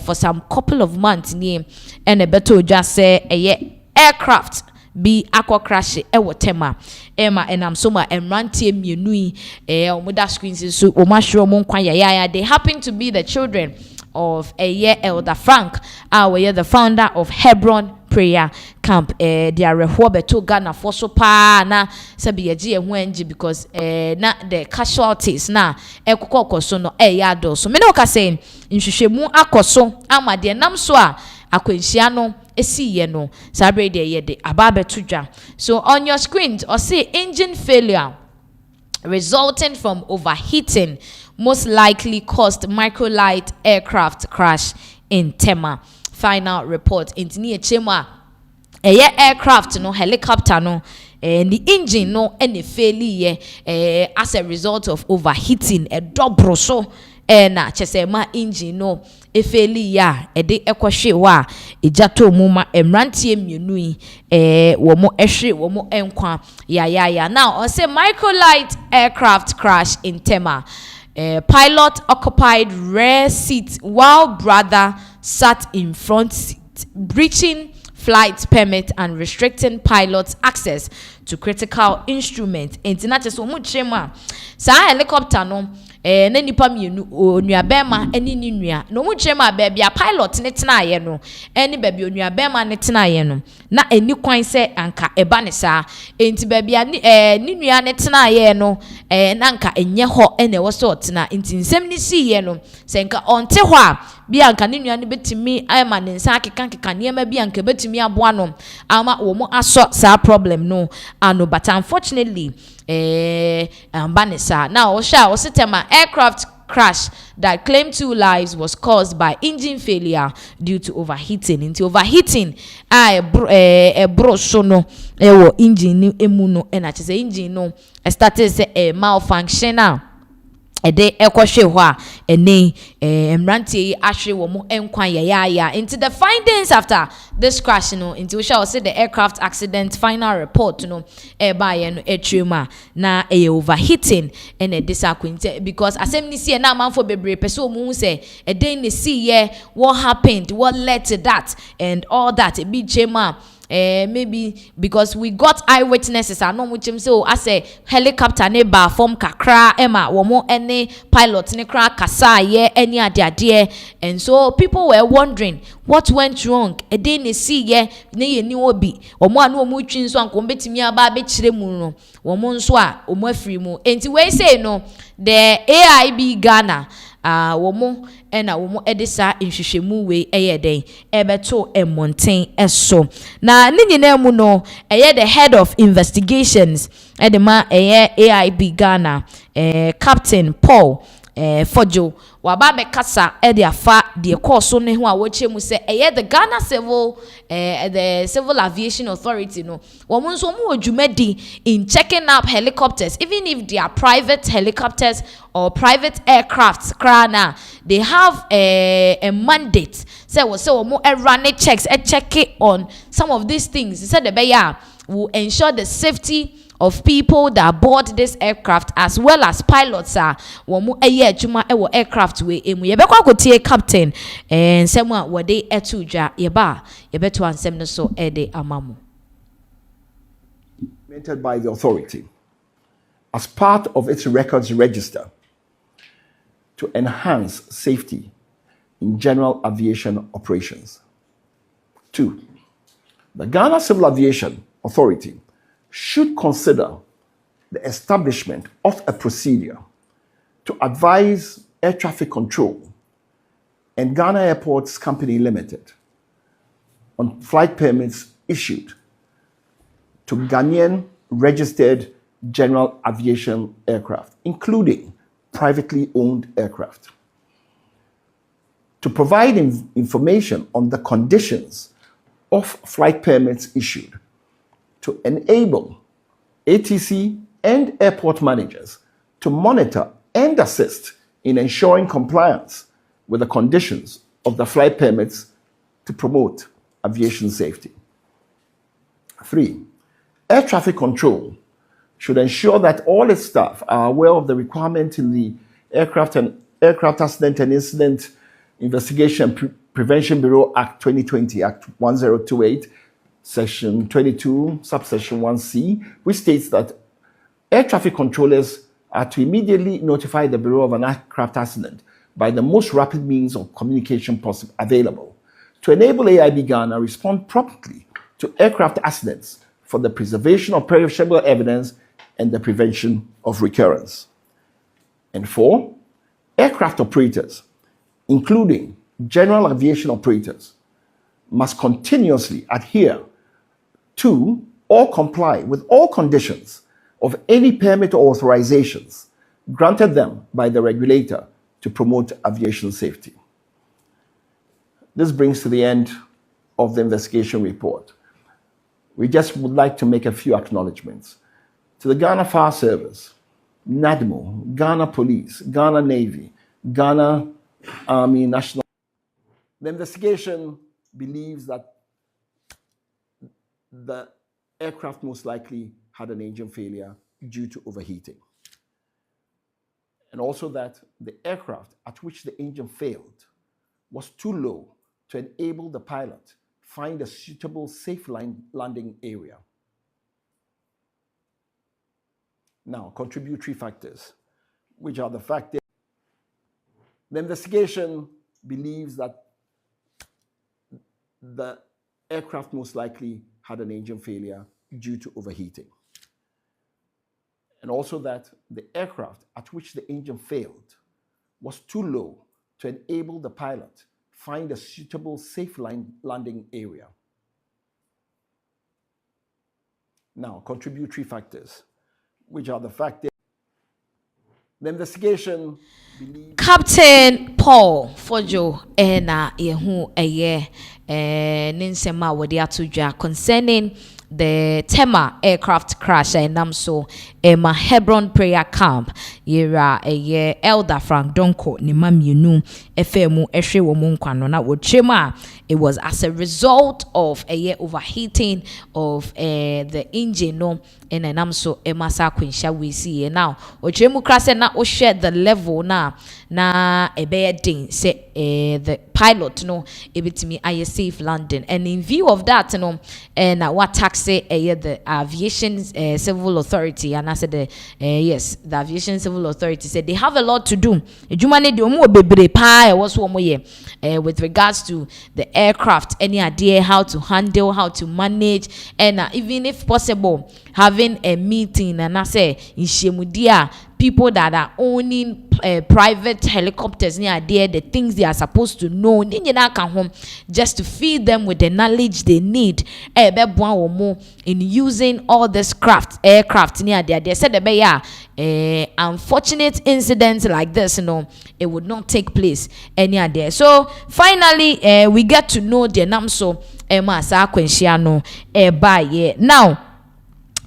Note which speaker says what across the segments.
Speaker 1: for some couple of months near and a better just say aircraft be aqua crash Tema Emma and I'm so much and ranty munui omuda screens so omashro kwaya they happen to be the children of Elder Frank where the founder of Hebron prayer camp they are rehobeto Ghana for so pa na sabi eji ehwenji because na the casualties na ekokokoso no yado so me no ka say nhwehwemu akoso ama de nam so a akwanhia no esiye no sabre de yede ababeto dwa. So on your screen or say engine failure resulting from overheating most likely caused microlight aircraft crash in Tema. Final report into near Tema aircraft no helicopter no and the engine no any failure as a result of overheating a double so na chesema engine no efeli ya de ekwhwe wa ejato muma emrantie mienu wo mo ehwe wo mo enkwa ya now I say microlight aircraft crash in Tema. Pilot occupied rear seat while brother sat in front seat, breaching flight permit and restricting pilots access to critical instruments. International so much chema sa helicopter no na nipa mienu onuabema eni ni nua no mu chema baby a pilot ne tena ye no eni baby onuabema ne tena ye no na eni kwan se anka eba ne sa enti baby a ni nua ne tena ye no na anka enye ho ene wo so tena enti nsem ni si ye no se nka onte ho a bi anka ni nua ne betimi ayma ne nsa akeka niema bi anka betimi aboa no ama wo mu aso sa problem no ano but unfortunately Banisa. Now, Tema aircraft crash that claimed 2 lives was caused by engine failure due to overheating. Into overheating, bro sono engine emuno and I say engine no started a malfunction now. Ede ekwhwe ho a ene emrantie ahwe wo mo enkwan ya into the findings after this crash no into we shall say the aircraft accident final report no by no etrema na overheating and disappointed because asem ni see na manfo bebre person mu say eden ni see what happened, what led to that and all that be chema. Maybe because we got eyewitnesses I know which him say as a helicopter ne ba form kakra ema womo any pilot ne kra kasa ye any ade and so people were wondering what went wrong e dey ne see ye ne ye ni obi omo anu omo twin so anko betimi aba be kire mu no womo nso a omo afiri mu enti we say no the AIB Ghana womo ena womo edisa nhwehwemu we den ebeto emonten eso na ninyina mu no the head of investigations edema AIB Ghana Captain Paul Fojo waba be kasa afa de course ne ho a woche mu se the Ghana Civil Aviation Authority no womo nso mu odwumadi in checking up helicopters even if they are private helicopters or private aircrafts krana they have a mandate say womo run checks check it on some of these things said the will ensure the safety of people that board this aircraft as well as pilots are womu adwuma ewo aircraft we emu ye bekwa kotie captain nsem a wode etudwa ye ba ye beto ansem no so ede amamu
Speaker 2: implemented by the authority as part of its records register to enhance safety in general aviation operations. 2. The Ghana Civil Aviation Authority should consider the establishment of a procedure to advise Air Traffic Control and Ghana Airports Company Limited on flight permits issued to Ghanaian registered general aviation aircraft, including privately owned aircraft, to provide information on the conditions of flight permits issued to enable ATC and airport managers to monitor and assist in ensuring compliance with the conditions of the flight permits to promote aviation safety. 3. Air traffic control should ensure that all its staff are aware of the requirement in the Aircraft Accident and Incident Investigation Prevention Bureau Act 2020, Act 1028, Section 22, subsection 1C, which states that air traffic controllers are to immediately notify the Bureau of an aircraft accident by the most rapid means of communication available to enable AIB Ghana respond promptly to aircraft accidents for the preservation of perishable evidence and the prevention of recurrence. And 4, aircraft operators, including general aviation operators, must continuously adhere to or comply with all conditions of any permit or authorizations granted them by the regulator to promote aviation safety. This brings to the end of the investigation report. We just would like to make a few acknowledgements. To the Ghana Fire Service, NADMO, Ghana Police, Ghana Navy, Ghana Army National. The investigation believes that the aircraft most likely had an engine failure due to overheating. And also that the aircraft at which the engine failed was too low to enable the pilot find a suitable safe landing area. Now, contributory factors, which are the factors. The investigation believes that the aircraft most likely had an engine failure due to overheating. And also that the aircraft at which the engine failed was too low to enable the pilot find a suitable safe landing area. Now, contributory factors, which are the factors. The investigation believes
Speaker 1: Captain Paul Fojo na yehu eye ninsema wodi atudwa concerning the Tema aircraft crash and so Emma Hebron prayer camp yera elder Frank Donko ni mamienu efemu ehwe wo mu nkwano na wotrema. It was as a result of overheating of the engine no and so Emma sa kwinsha we see now wotremu krase na o share the level na ebe din say the pilot no ebitimi aye safe landing, and in view of that no and what taxi the aviation civil authority, and I said yes, the aviation civil authority said they have a lot to do with regards to the aircraft, any idea how to handle, how to manage, and even if possible having a meeting and I say in Shemudia people that are owning private helicopters near there, the things they are supposed to know, just to feed them with the knowledge they need in using all this aircraft near there. They said unfortunate incidents like this, it would not take place any there. So finally, we get to know the namso now.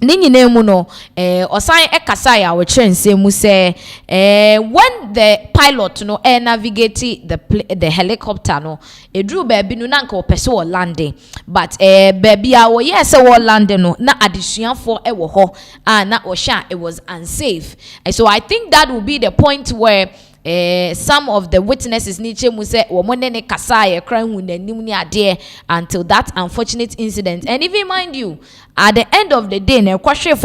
Speaker 1: Ninyine mu no osan ekasa ya wo kyense mu se when the pilot no navigate the helicopter no edru baabi no na nka opese wo landing, but baabi a wo yes wo landing no na adesuafo e wo ho na wo sha it was unsafe. So I think that will be the point where some of the witnesses niche mu say wo monene kasa ye kran hu nanim ni ade until that unfortunate incident. And even mind you, at the end of the day, na kwahwe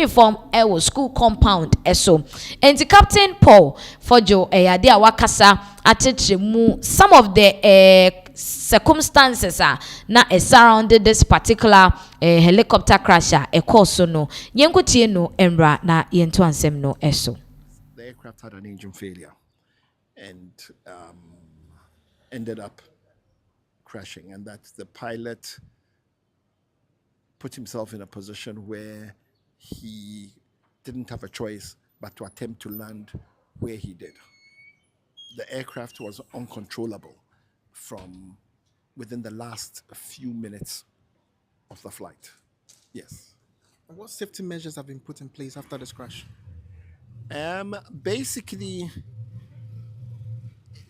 Speaker 1: form was school compound so. And the Captain Paul Fojo ade a wakasa atetremu some of the circumstances na surrounded this particular helicopter crash so no yenkotie no emra na yento ansem no so.
Speaker 2: The aircraft had an engine failure and ended up crashing, and that the pilot put himself in a position where he didn't have a choice but to attempt to land where he did. The aircraft was uncontrollable from within the last few minutes of the flight. Yes.
Speaker 3: What safety measures have been put in place after this crash?
Speaker 2: Basically,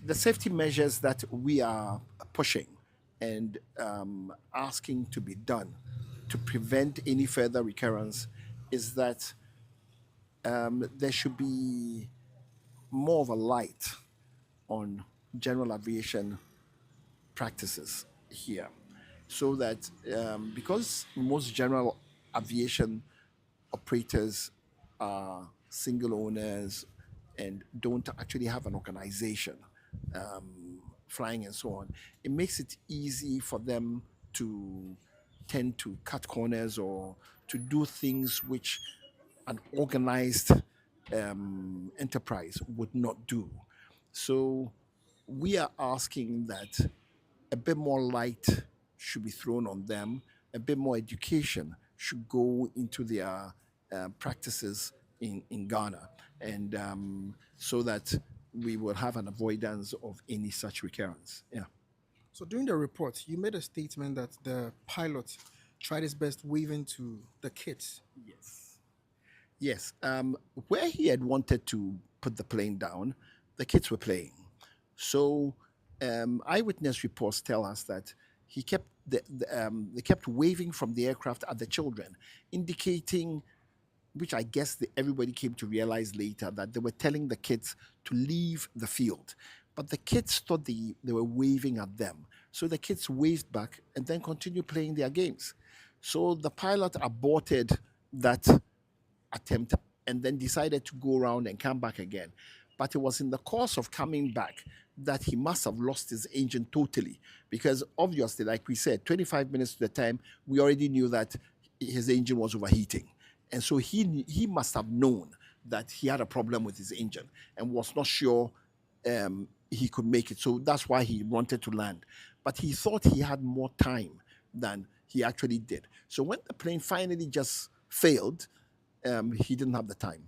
Speaker 2: the safety measures that we are pushing and asking to be done to prevent any further recurrence is that there should be more of a light on general aviation practices here. So that because most general aviation operators are single owners and don't actually have an organization flying and so on, it makes it easy for them to tend to cut corners or to do things which an organized enterprise would not do. So we are asking that a bit more light should be thrown on them, a bit more education should go into their practices in Ghana, and so that we will have an avoidance of any such recurrence. Yeah.
Speaker 3: So during the report, you made a statement that the pilot tried his best waving to the kids.
Speaker 2: Yes. Yes. Where he had wanted to put the plane down, the kids were playing. So eyewitness reports tell us that he kept they kept waving from the aircraft at the children, indicating, which I guess everybody came to realize later, that they were telling the kids to leave the field. But the kids thought they were waving at them. So the kids waved back and then continued playing their games. So the pilot aborted that attempt and then decided to go around and come back again. But it was in the course of coming back that he must have lost his engine totally, because obviously, like we said, 25 minutes to the time, we already knew that his engine was overheating. And so he must have known that he had a problem with his engine and was not sure he could make it. So that's why he wanted to land. But he thought he had more time than he actually did. So when the plane finally just failed, he didn't have the time.